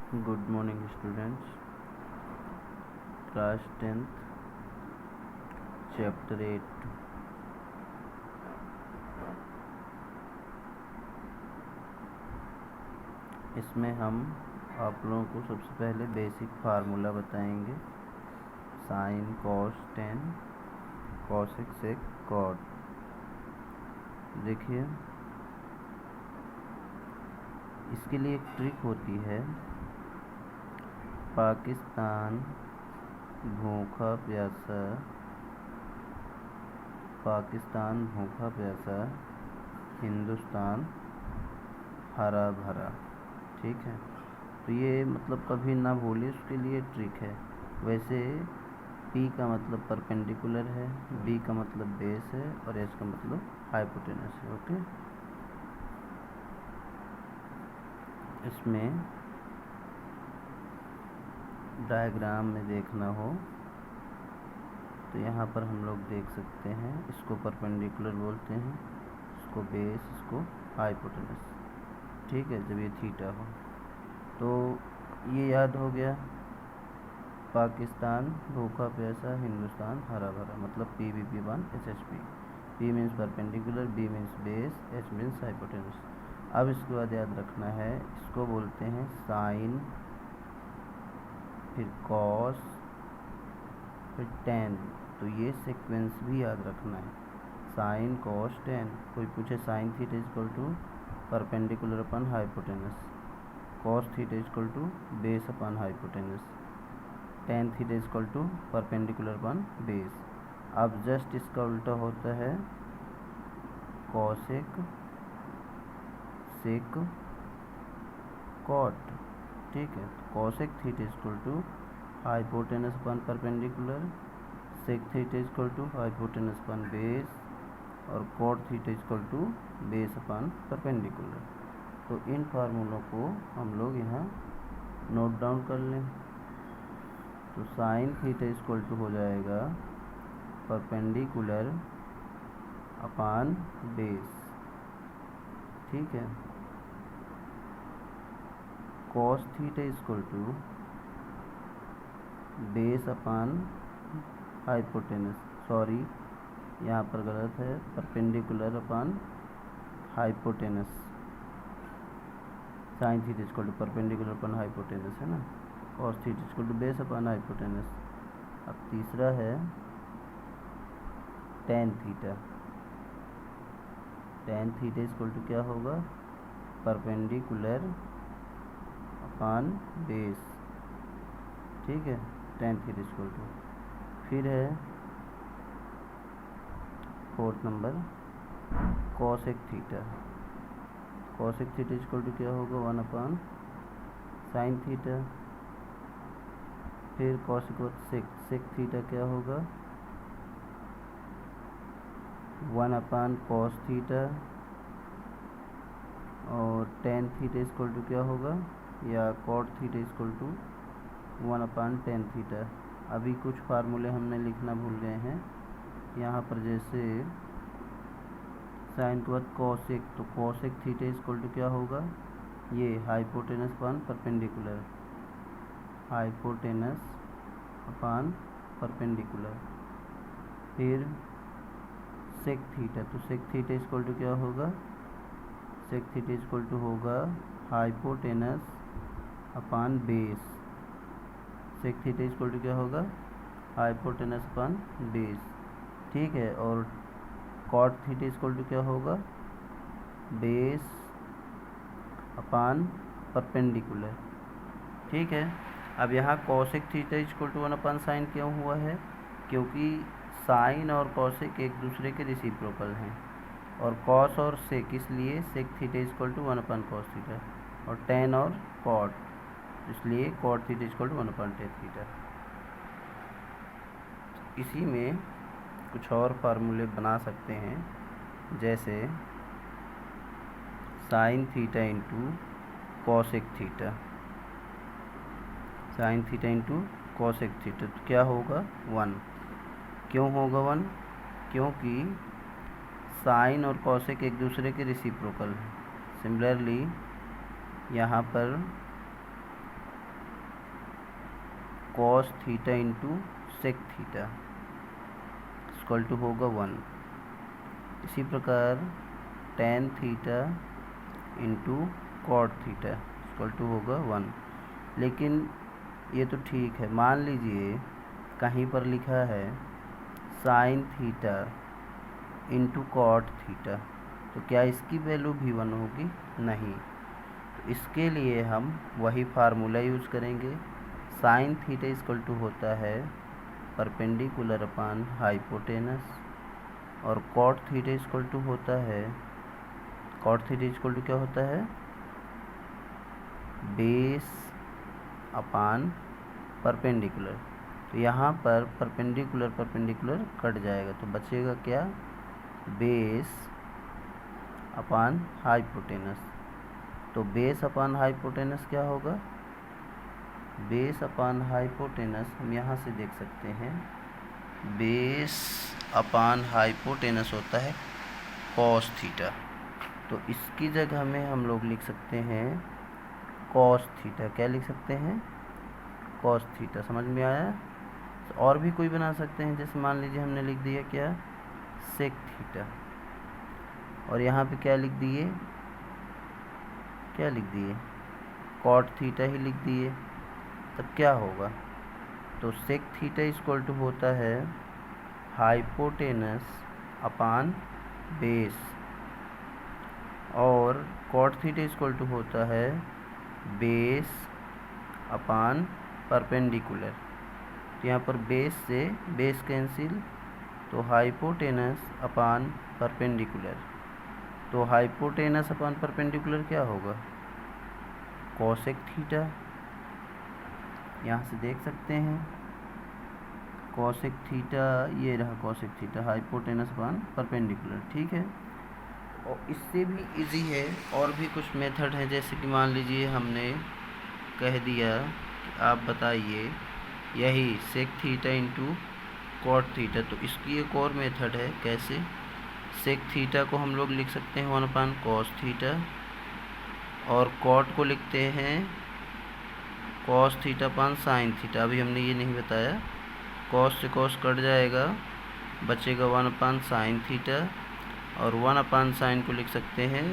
Good morning students. Class 10th chapter 8 इसमें हम आप लोगों को सबसे पहले बेसिक फार्मूला बताएंगे। Sine cos tan cosec sec cot. देखिए, इसके लिए एक ट्रिक होती है। पाकिस्तान भूखा प्यासा, पाकिस्तान भूखा प्यासा, हिंदुस्तान हरा भरा। ठीक है, तो ये मतलब कभी ना भूलिए, उसके लिए ट्रिक है। वैसे P का मतलब परपेंडिकुलर है, B का मतलब बेस है और H का मतलब हाइपोटेनस है। ओके, इसमें डायग्राम में देखना हो तो यहाँ पर हम लोग देख सकते हैं। इसको परपेंडिकुलर बोलते हैं, इसको बेस, इसको हाइपोटेनस। ठीक है, जब ये थीटा हो तो ये याद हो गया। पाकिस्तान भूखा प्यासा, हिंदुस्तान हरा भरा, मतलब PVP1 HHP। P means perpendicular, B means base, H means hypotenuse. अब इसके बाद याद रखना है, इसको बोलते हैं साइन, फिर कॉस, फिर टेन। तो ये सीक्वेंस भी याद रखना है, साइन कॉस टेन। कोई पूछे sine theta equal to perpendicular upon hypotenuse, cos theta equal to base upon hypotenuse, tan theta equal to perpendicular upon base. अब जस्ट इसका उल्टा होता है, कॉसेक सेक कॉट। ठीक है, cosec theta equal to hypotenuse upon perpendicular, sec theta equal to hypotenuse upon base, और cot theta equal to base upon perpendicular. तो इन फार्मूलों को हम लोग यहाँ नोट डाउन कर लें। तो साइन थीटा इक्वल टू हो जाएगा परपेंडिकुलर अपान बेस। ठीक है, cos theta equal to base upon hypotenuse, sorry यहाँ पर गलत है, perpendicular upon hypotenuse. Sine theta equal to perpendicular upon hypotenuse है ना, cos theta equal to base upon hypotenuse. अब तीसरा है tan theta. Tan theta equal to क्या होगा, परपेंडिकुलर अपान बेस। ठीक है, टेन थीटा इक्वल टू। फिर है fourth number cosec theta. Cosec theta equal to क्या होगा, वन अपान साइन थीटा। फिर कॉसेक सेक थीटा क्या होगा, वन अपान कॉस थीटा। और टेन थीटा इक्वल टू क्या होगा, या cot theta equal to one upon tan theta. अभी कुछ फार्मूले हमने लिखना भूल गए हैं यहाँ पर, जैसे साइन के बाद कॉसेक, तो कॉसेक थीटा इक्वल टू क्या होगा, ये hypotenuse upon perpendicular, hypotenuse upon perpendicular. फिर सेक थीटा, तो सेक थीटा इक्वल टू क्या होगा, सेक थीटा इक्वल टू होगा hypotenuse upon base. Sec theta equal to क्या होगा, हाइपोटेनस अपान बेस। ठीक है, और कॉट थीटा इक्वल टू क्या होगा, बेस अपान परपेंडिकुलर। ठीक है, अब यहाँ cosec theta equal to one upon sine क्यों हुआ है, क्योंकि साइन और कॉसेक एक दूसरे के रेसिप्रोकल हैं, और कॉस और सेक, इसलिए sec theta equal to one upon cos theta, और टेन और कॉट, इसलिए cot theta equal to one upon tan theta. इसी में कुछ और फार्मूले बना सकते हैं, जैसे sine theta into cosec theta, sine theta into cosec theta, तो क्या होगा, वन। क्यों होगा वन, क्योंकि साइन और कॉसेक एक दूसरे के रेसिप्रोकल हैं। सिमिलरली यहाँ पर cos theta into sec theta equal to होगा 1। इसी प्रकार tan theta into cot theta equal to होगा 1। लेकिन ये तो ठीक है, मान लीजिए कहीं पर लिखा है sine theta into cot theta, तो क्या इसकी वैल्यू भी 1 होगी? नहीं। तो इसके लिए हम वही फार्मूला यूज़ करेंगे। साइन थीटा इक्वल टू होता है परपेंडिकुलर अपान हाइपोटेनस, और कॉट थीटा इक्वल टू होता है, कॉट थीटा इक्वल टू क्या होता है? Base upon perpendicular. तो यहाँ पर परपेंडिकुलर परपेंडिकुलर कट जाएगा, तो बचेगा क्या? Base upon hypotenuse. तो बेस अपान हाइपोटेनस क्या होगा? बेस अपान हाइपोटेनस हम यहाँ से देख सकते हैं, बेस अपान हाइपोटेनस होता है कॉस थीटा। तो इसकी जगह में हम लोग लिख सकते हैं कॉस थीटा। क्या लिख सकते हैं? Cos theta. समझ में आया? तो और भी कोई बना सकते हैं, जैसे मान लीजिए हमने लिख दिया क्या? सेक थीटा, और यहाँ पे क्या लिख दिए? क्या लिख दिए? कॉट थीटा ही लिख दिए। तब क्या होगा? तो सेक थीटा इक्वल टू होता है हाइपोटेनस अपान बेस, और कॉट थीटा इक्वल टू होता है बेस अपान परपेंडिकुलर। तो यहाँ पर बेस से बेस कैंसिल, तो हाइपोटेनस अपान परपेंडिकुलर। तो हाइपोटेनस अपान परपेंडिकुलर क्या होगा? Cosec theta. यहाँ से देख सकते हैं कोसेक थीटा, ये रहा cosec theta, hypotenuse upon perpendicular. ठीक है। और इससे भी इजी है, और भी कुछ मेथड है, जैसे कि मान लीजिए हमने कह दिया कि आप बताइए यही sec theta into cot theta, तो इसकी एक और मेथड है। कैसे? सेक थीटा को हम लोग लिख सकते हैं 1 अपान कॉस थीटा, और कॉट को लिखते हैं cos theta upon sine theta. अभी हमने ये नहीं बताया, कॉस से कॉस कट जाएगा, बचेगा 1 अपान साइन थीटा, और 1 अपान साइन को लिख सकते हैं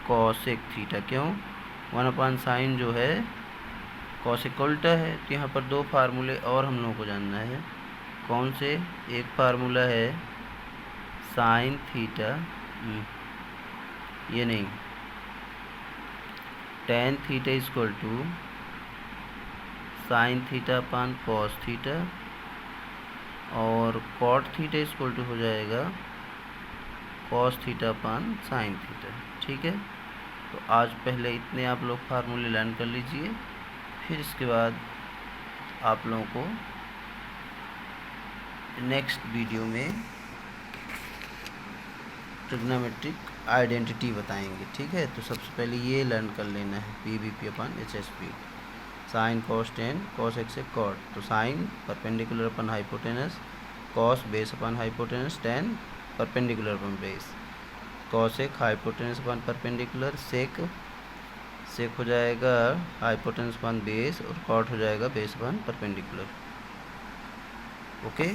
कॉसेक थीटा। क्यों? 1 अपान साइन जो है कॉसेक का उल्टा है। तो यहाँ पर दो फार्मूले और हम लोगों को जानना है। कौन से? एक फार्मूला है साइन थीटा, ये नहीं, tan theta equal to sine theta upon cos theta, और कॉट थीटा इक्वल टू हो जाएगा cos theta upon sine theta. ठीक है। तो आज पहले इतने आप लोग फार्मूले लर्न कर लीजिए, फिर इसके बाद आप लोगों को नेक्स्ट वीडियो में ट्रिग्नोमेट्रिक आइडेंटिटी बताएंगे। ठीक है। तो सबसे पहले ये लर्न कर लेना है, PVP upon HSP, sine cos tan cosec sec cot. तो sine perpendicular upon hypotenuse, cos base upon hypotenuse, tan perpendicular upon base, cosec hypotenuse upon perpendicular, sec हो जाएगा हाइपोटेनस अपन बेस, और cot हो जाएगा base upon perpendicular. Okay.